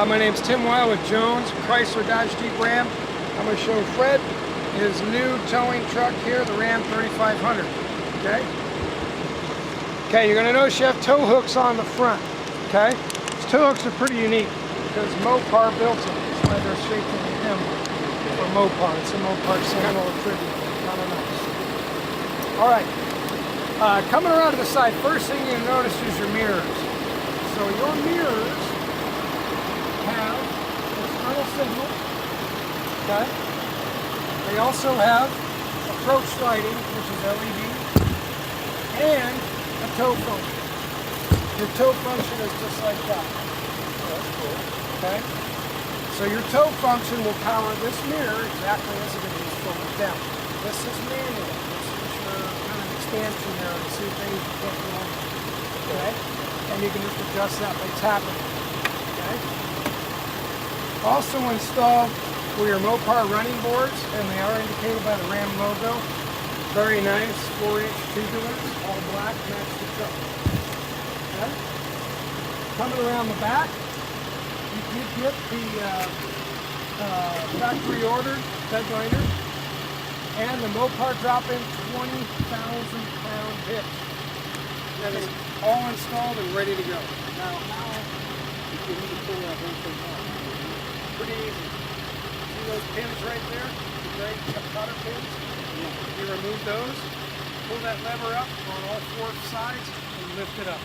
My name's Tim Weil with Jones, Chrysler Dodge Jeep Ram. I'm going to show Fred his new towing truck here, the Ram 3500. Okay, you're going to notice you have tow hooks on the front. Okay, these tow hooks are pretty unique because Mopar built them. That's why they're shaped in the M for Mopar. It's a Mopar channel of tribute. Kind of nice. All right, coming around to the side, first thing you're going to notice is your mirrors. So your mirrors have external signal, okay? They also have approach lighting, which is LED, and a tow function. Your tow function is just like that. Oh, that's cool. Okay? So your tow function will power this mirror exactly as it is forward down. This is manual. This is your kind of expansion there to see if things can't go on. Okay? And you can just adjust that by tapping it. Okay? Also installed were your Mopar running boards, and they are indicated by the Ram logo. Very nice, 4-inch tubulars, all black, match the truck. Okay? Coming around the back, you did get the factory ordered bed liner and the Mopar drop-in 20,000-pound hitch. That is all installed and ready to go. Now, how do you need to pull that whole thing off? Pretty easy. See those pins right there? The gray cutter pins? Yeah. You remove those, pull that lever up on all 4 sides, and lift it up.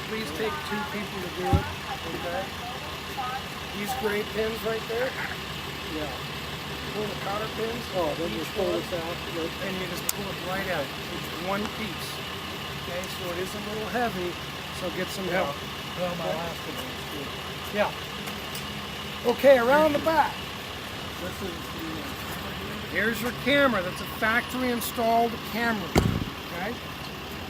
Please take 2 people to do it. Okay? These gray pins right there. Yeah. Pull the cotter pins. Oh, then you pull this out. And you just pull it right out. It's one piece. Okay, so it is a little heavy, so get some help. Well, my last one was good. Yeah. Okay, around the back. Here's your camera. That's a factory installed camera. Okay?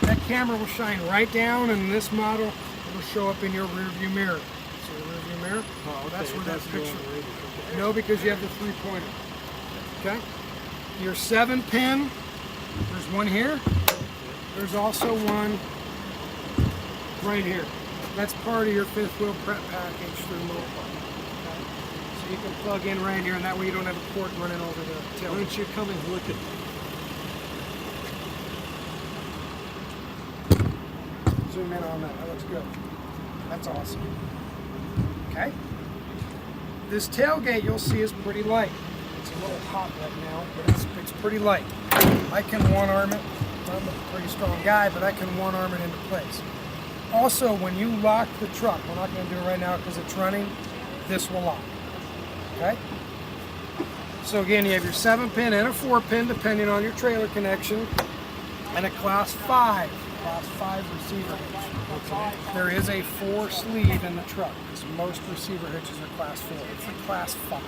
That camera will shine right down, and this model will show up in your rear view mirror. See the rear view mirror? Oh, okay. That's where that picture is. No, because you have the 3-pointer. Okay? Your 7-pin, there's one here. There's also one right here. That's part of your 5th wheel prep package through Mopar. Okay? So you can plug in right here, and that way you don't have a cord running over the tail. Why don't you come and look at zoom in on that. That looks good. That's awesome. Okay? This tailgate you'll see is pretty light. It's a little hot right now, but it's pretty light. I can one-arm it. I'm a pretty strong guy, but I can one-arm it into place. Also, when you lock the truck, we're not going to do it right now because it's running, this will lock. Okay? So again, you have your 7-pin and a 4-pin, depending on your trailer connection, and a Class 5 receiver hitch. Okay. There is a 4-sleeve in the truck, because most receiver hitches are Class 4. It's a Class 5.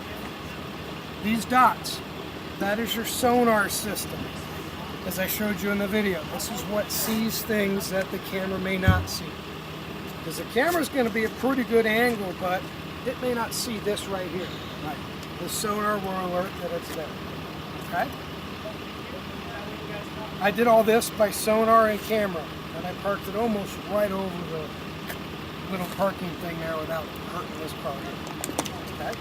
These dots, that is your sonar system. As I showed you in the video, this is what sees things that the camera may not see. Because the camera is going to be a pretty good angle, but it may not see this right here. Right. The sonar will alert that it's there. Okay? I did all this by sonar and camera, and I parked it almost right over the little parking thing there without hurting this car. Okay?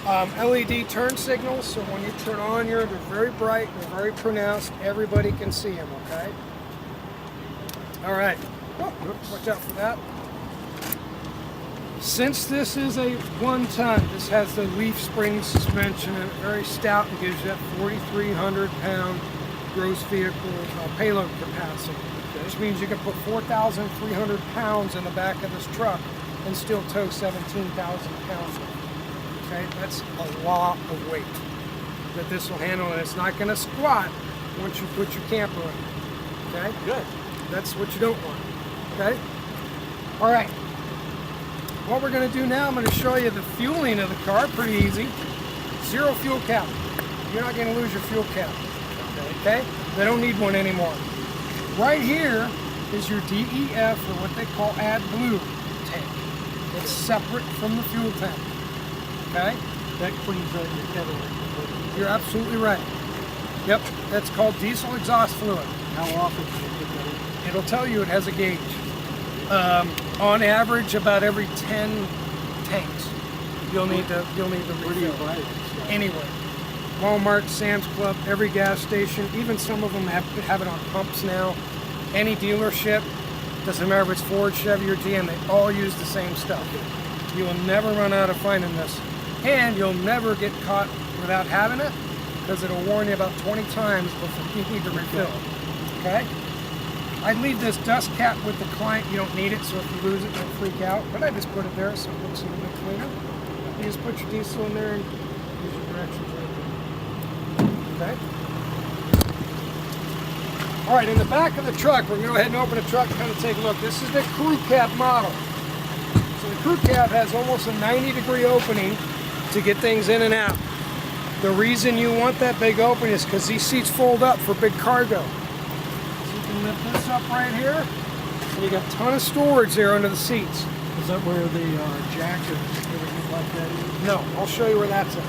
LED turn signals, so when you turn on they're very bright, they're very pronounced, everybody can see them, okay? Alright, watch out for that. Since this is a 1-ton, this has the leaf spring suspension and very stout and gives you that 4,300-pound gross vehicle payload capacity, which means you can put 4,300 pounds in the back of this truck and still tow 17,000 pounds of it. Okay, that's a lot of weight that this will handle, and it's not going to squat once you put your camper in. Okay? Good. That's what you don't want. Okay? All right. What we're going to do now, I'm going to show you the fueling of the car. Pretty easy. 0 fuel cap. You're not going to lose your fuel cap. Okay? They don't need one anymore. Right here is your DEF, or what they call AdBlue tank. It's separate from the fuel tank. Okay? That cleans out your kettle. You're absolutely right. Yep, that's called diesel exhaust fluid. How often do you put that in? It'll tell you it has a gauge. On average, about every 10 tanks. You'll need to Where do you refill. buy it? Anywhere. Walmart, Sam's Club, every gas station, even some of them have it on pumps now. Any dealership, doesn't matter if it's Ford, Chevy, or GM, they all use the same stuff. You will never run out of finding this. And you'll never get caught without having it, because it'll warn you about 20 times before you need to refill. Okay? I'd leave this dust cap with the client. You don't need it, so if you lose it, don't freak out. But I just put it there so it looks a little bit cleaner. You just put your diesel in there and use your directions right there. Okay? All right, in the back of the truck, we're going to go ahead and open the truck and kind of take a look. This is the crew cab model. So the crew cab has almost a 90-degree opening to get things in and out. The reason you want that big opening is because these seats fold up for big cargo. So you can lift this up right here, and you got a ton of storage there under the seats. Is that where the jack and everything like that is? No, I'll show you where that's at.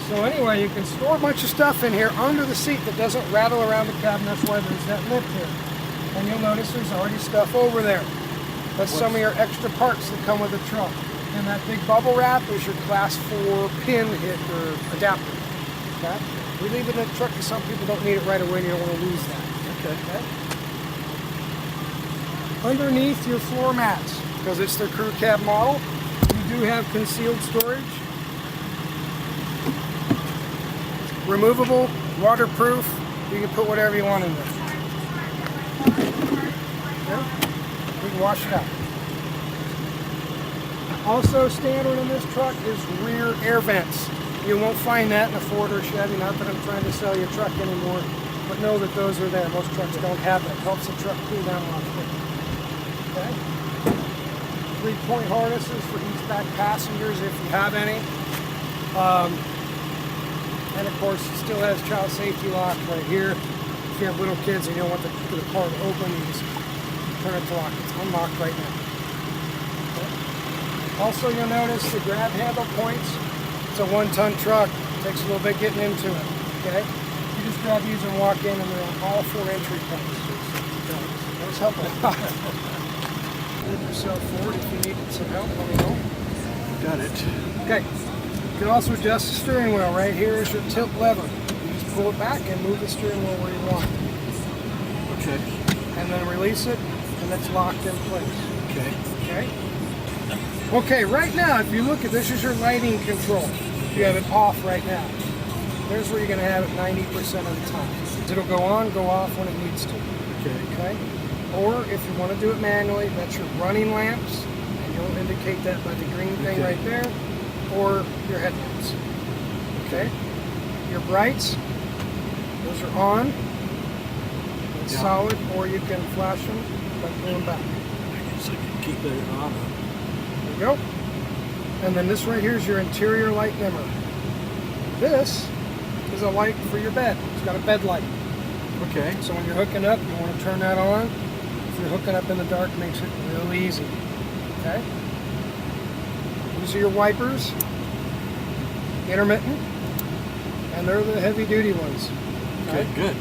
So anyway, you can store a bunch of stuff in here under the seat that doesn't rattle around the cabin. That's why there's that lip here. And you'll notice there's already stuff over there. That's some of your extra parts that come with the truck. And that big bubble wrap is your class 4 pin hit or adapter. Okay? We leave it in the truck because some people don't need it right away and you don't want to lose that. Okay? Underneath your floor mats, because it's the crew cab model, you do have concealed storage. Removable, waterproof, you can put whatever you want in there. Okay? We can wash it out. Also standard in this truck is rear air vents. You won't find that in a Ford or Chevy, not that I'm trying to sell you a truck anymore, but know that those are there. Most trucks don't have that. It helps the truck cool down a lot quicker. Okay? 3-point harnesses for each back passengers if you have any. And of course, it still has child safety lock right here. If you have little kids and you don't want the car to open, you just turn it to lock. It's unlocked right now. Okay. Also, you'll notice the grab handle points. It's a 1-ton truck. It takes a little bit getting into it. Okay. You just grab these and walk in, and they're on all 4 entry points. Those help a lot. Move yourself forward if you needed some help. Let me know. Got it. Okay. You can also adjust the steering wheel. Right here is your tilt lever. You just pull it back and move the steering wheel where you want. Okay. And then release it, and it's locked in place. Okay. Okay? Okay, right now, if you look at this, is your lighting control. You have it off right now. There's where you're going to have it 90% of the time. It'll go on, go off when it needs to. Okay? Or if you want to do it manually, that's your running lamps, and you'll indicate that by the green thing right there. Or your headlights. Okay? Your brights, those are on. It's solid, or you can flash them by pulling back. I guess I can keep it on. There you go. And then this right here is your interior light dimmer. This is a light for your bed. It's got a bed light. Okay. So when you're hooking up, you want to turn that on. If you're hooking up in the dark, it makes it real easy. Okay? These are your wipers, intermittent, and they're the heavy-duty ones. Okay, good.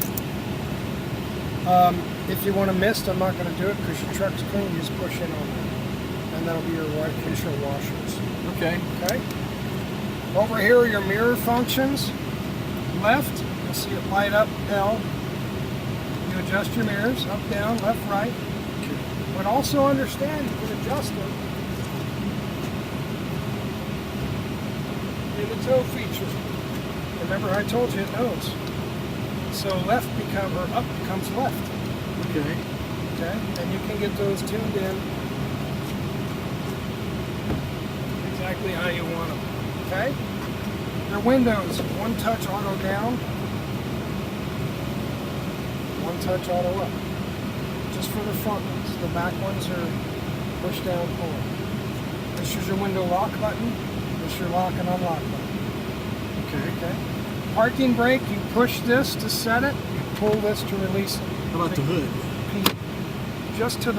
If you want to mist, I'm not going to do it because your truck's clean. You just push in on that, and that'll be your windshield washers. Okay. Okay. Over here are your mirror functions. Left, you'll see it light up L. You adjust your mirrors up, down, left, right. Okay. But also understand you can adjust them. The tow feature. Remember I told you it knows. So left up becomes left. Okay. Okay? And you can get those tuned in exactly how you want them. Okay? Your windows, 1-touch auto down, 1-touch auto up. Just for the front ones. The back ones are push down, pull. This is your window lock button. This is your lock and unlock button. Okay. Parking brake, you push this to set it, you pull this to release it. How about the hood? Just to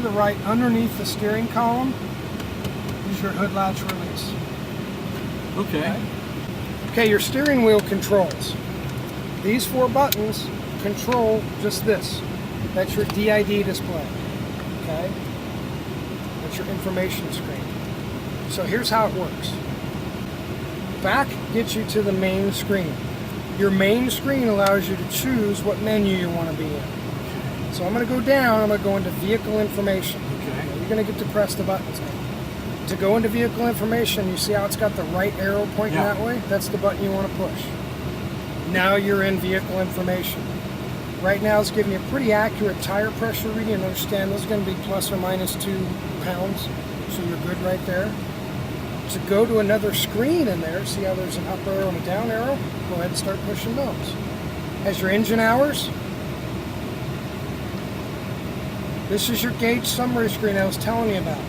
the right, underneath the steering column, is your hood latch release. Okay. Okay, your steering wheel controls. These 4 buttons control just this. That's your DID display. Okay? That's your information screen. So here's how it works. Back gets you to the main screen. Your main screen allows you to choose what menu you want to be in. So I'm going to go down, I'm going to go into vehicle information. Okay. You're going to get to press the buttons now. To go into vehicle information, you see how it's got the right arrow pointing that way? That's the button you want to push. Now you're in vehicle information. Right now it's giving you a pretty accurate tire pressure reading, and understand this is going to be plus or minus 2 pounds, so you're good right there. To go to another screen in there, see how there's an up arrow and a down arrow? Go ahead and start pushing those. As your engine hours, this is your gauge summary screen I was telling you about.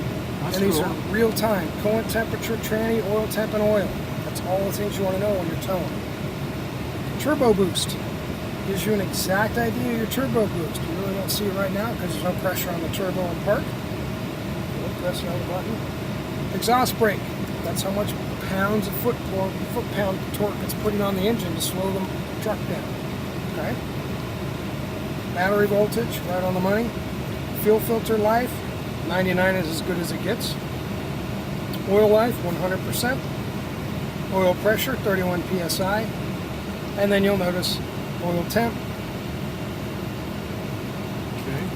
That's and these cool. are real time. Coolant temperature, tranny, oil temp, and oil. That's all the things you want to know when you're towing. Turbo boost gives you an exact idea of your turbo boost. You really don't see it right now because there's no pressure on the turbo and park. Press on the button. Exhaust brake. That's how much pounds of foot-pound torque it's putting on the engine to slow the truck down. Okay. Battery voltage, right on the money. Fuel filter life, 99 is as good as it gets. Oil life, 100%. Oil pressure, 31 psi. And then you'll notice oil temp. Okay.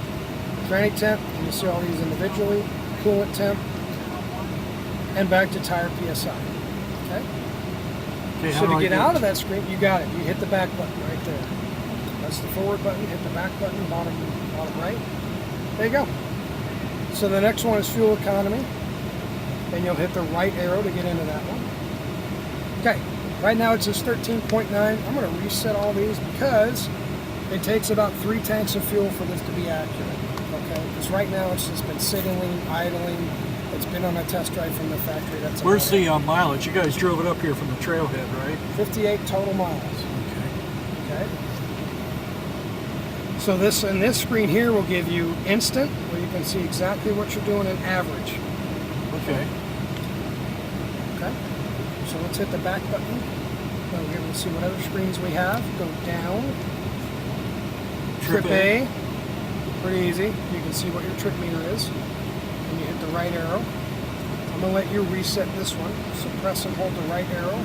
Tranny temp, and you see all these individually. Coolant temp. And back to tire psi. Okay? Okay, So to get out of that screen, you got it. You hit the back button right there. That's the forward button. Hit the back button, bottom right. There you go. So the next one is fuel economy. And you'll hit the right arrow to get into that one. Okay. Right now it says 13.9. I'm going to reset all these because it takes about 3 tanks of fuel for this to be accurate. Okay? Because right now it's just been sitting, idling. It's been on a test drive from the factory. That's Where's the mileage? You guys drove it up here from the trailhead, right? 58 total miles. Okay. Okay. So this screen here will give you instant, where you can see exactly what you're doing in average. Okay. Okay. So let's hit the back button. We'll be able to see what other screens we have. Go down. Trip A. Pretty easy. You can see what your trip meter is. And you hit the right arrow. I'm going to let you reset this one. So press and hold the right arrow.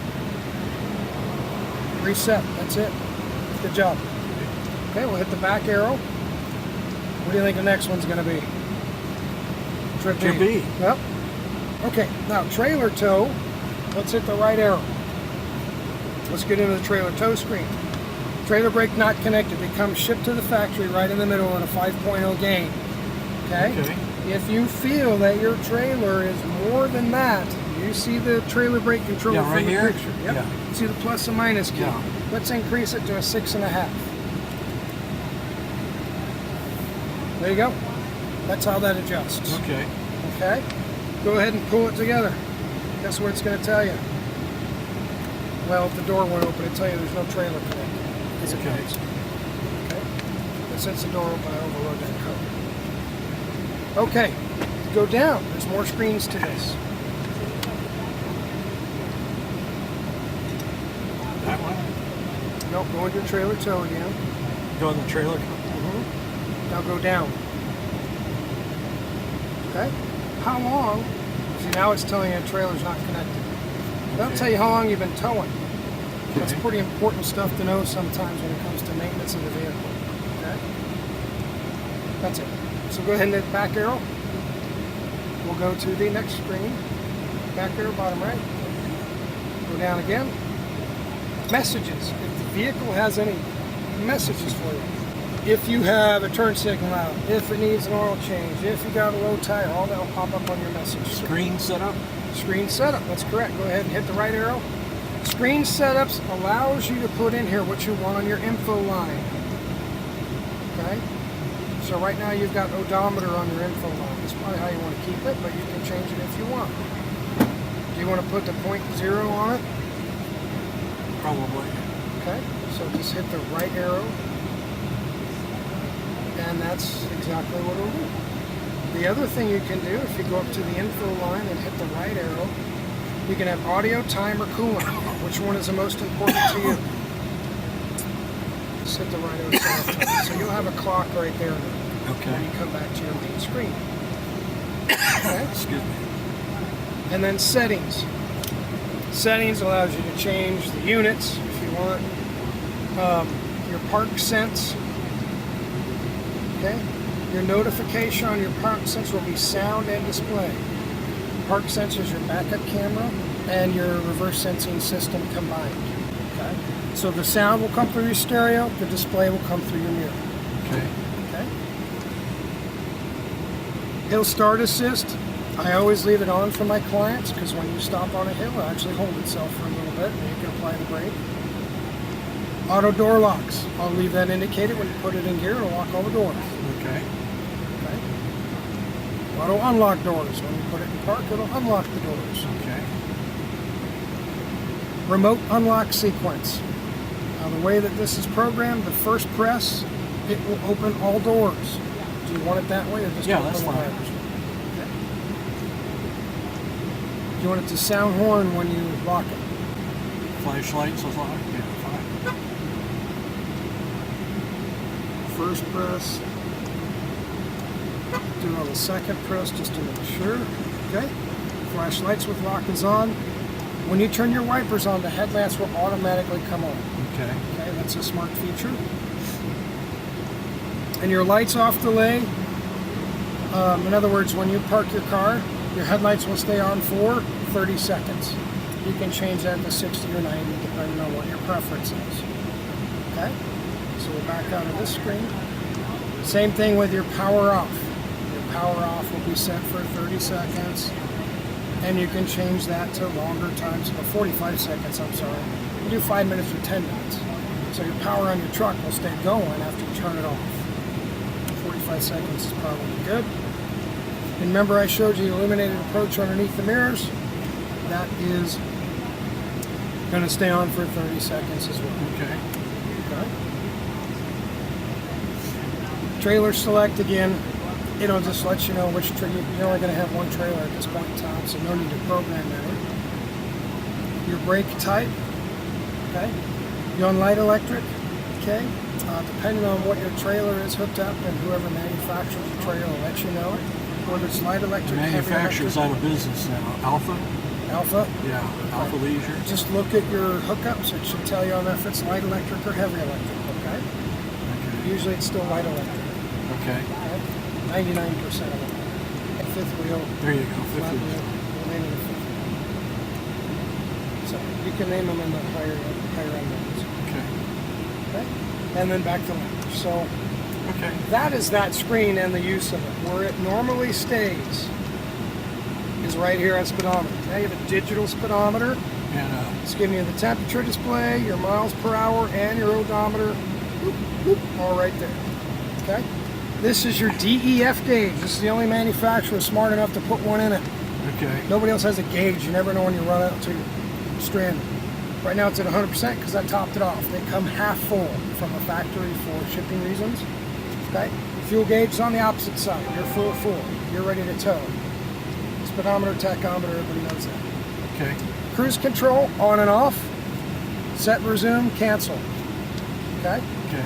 Reset. That's it. Good job. Okay, we'll hit the back arrow. What do you think the next one's going to be? Trip B. Yep. Okay, now trailer tow. Let's hit the right arrow. Let's get into the trailer tow screen. Trailer brake not connected. They come shipped to the factory right in the middle on a 5.0 gain. Okay? If you feel that your trailer is more than that, you see the trailer brake controller right from the here? picture. Yep. Yeah. See the plus and minus key. Yeah. Let's increase it to a 6.5. There you go. That's how that adjusts. Okay. Okay? Go ahead and pull it together. Guess what it's going to tell you? Well, if the door won't open, it'll tell you there's no trailer connected. Because it knows. Okay? But since the door opened, I overrode that code. Okay. Go down. There's more screens to this. That one? Nope, go into your trailer tow again. Go in the trailer? Now go down. Okay? How long? See, now it's telling you the trailer's not connected. That'll tell you how long you've been towing. That's pretty important stuff to know sometimes when it comes to maintenance of the vehicle. Okay? That's it. So go ahead and hit back arrow. We'll go to the next screen. Back arrow, bottom right. Go down again. Messages. If the vehicle has any messages for you. If you have a turn signal out, if it needs an oil change, if you got a low tire, all that will pop up on your message. Screen setup? Screen setup, that's correct. Go ahead and hit the right arrow. Screen setups allows you to put in here what you want on your info line. Okay? So right now you've got odometer on your info line. That's probably how you want to keep it, but you can change it if you want. Do you want to put the 0.0 on it? Probably. Okay, so just hit the right arrow. And that's exactly what it'll do. The other thing you can do, if you go up to the info line and hit the right arrow, you can have audio, time, or coolant. Which one is the most important to you? Just hit the right arrow. So you'll have a clock right there. when you come back to your main screen. Okay? Excuse me. And then settings. Settings allows you to change the units if you want. Your park sense. Okay? Your notification on your park sense will be sound and display. Park sense is your backup camera and your reverse sensing system combined. Okay? So the sound will come through your stereo, the display will come through your mirror. Okay. Okay? Hill start assist. I always leave it on for my clients because when you stop on a hill, it actually holds itself for a little bit and you can apply the brake. Auto door locks. I'll leave that indicated when you put it in gear. It'll lock all the doors. Okay. Okay. Auto unlock doors. When you put it in park, it'll unlock the doors. Okay. Remote unlock sequence. Now the way that this is programmed, the first press, it will open all doors. Do you want it that way or just Yeah, open that's the fine. doors? Okay. Do you want it to sound horn when you lock it? Flashlights was on? Yeah, fine. First press. Do it on the second press just to make sure. Okay. Flashlights with lock is on. When you turn your wipers on, the headlamps will automatically come on. Okay. Okay, that's a smart feature. And your lights off delay. In other words, when you park your car, your headlights will stay on for 30 seconds. You can change that to 60 or 90 depending on what your preference is. Okay? So we'll back out of this screen. Same thing with your power off. Your power off will be set for 30 seconds. And you can change that to longer times, 45 seconds, I'm sorry. You do 5 minutes or 10 minutes. So your power on your truck will stay going after you turn it off. 45 seconds is probably good. And remember I showed you the illuminated approach underneath the mirrors? That is going to stay on for 30 seconds as well. Okay. Okay. Trailer select again. It'll just let you know which trailer. You're only going to have one trailer at this point in time, so no need to program that in. Your brake type. Okay. You're on light electric. Okay. Depending on what your trailer is hooked up and whoever manufactures the trailer will let you know whether it's light electric, heavy Manufacturer's electric. out of business now. Alpha? Alpha. Yeah. Alpha Leisure. Just look at your hookups. It should tell you on if it's light electric or heavy electric. Okay. Okay. Usually it's still light electric. Okay. 99% of them. Fifth wheel. There you go. Flat 50. wheel. We'll name it a fifth wheel. So you can name them in the higher end ones. Okay. Okay. And then back to language. So Okay. that is that screen and the use of it. Where it normally stays is right here on speedometer. Now you have a digital speedometer. And It's giving you the temperature display, your miles per hour, and your odometer. Whoop, whoop, all right there. Okay. This is your DEF gauge. This is the only manufacturer smart enough to put one in it. okay. Nobody else has a gauge. You never know when you run out until you're stranded. Right now it's at 100% because I topped it off. They come half full from a factory for shipping reasons. Okay. Fuel gauge is on the opposite side. You're full. You're ready to tow. Speedometer, tachometer, everybody knows that. Okay. Cruise control on and off. Set, resume, cancel. Okay. Okay.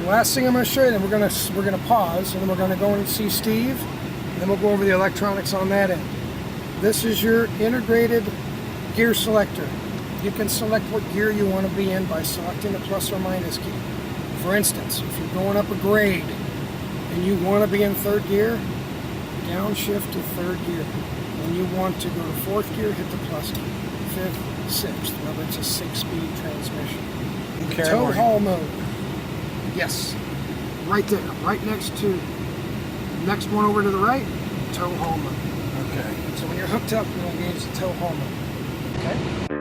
The last thing I'm going to show you, then we're going to pause, and then we're going to go and see Steve, and then we'll go over the electronics on that end. This is your integrated gear selector. You can select what gear you want to be in by selecting the plus or minus key. For instance, if you're going up a grade and you want to be in third gear, downshift to third gear. When you want to go to fourth gear, hit the plus key. Fifth, sixth. Remember, it's a 6-speed transmission. Okay. Tow haul mode. Yes. Right there. Right next to the next one over to the right, tow haul mode. Okay. So when you're hooked up, you'll engage the tow haul mode. Okay?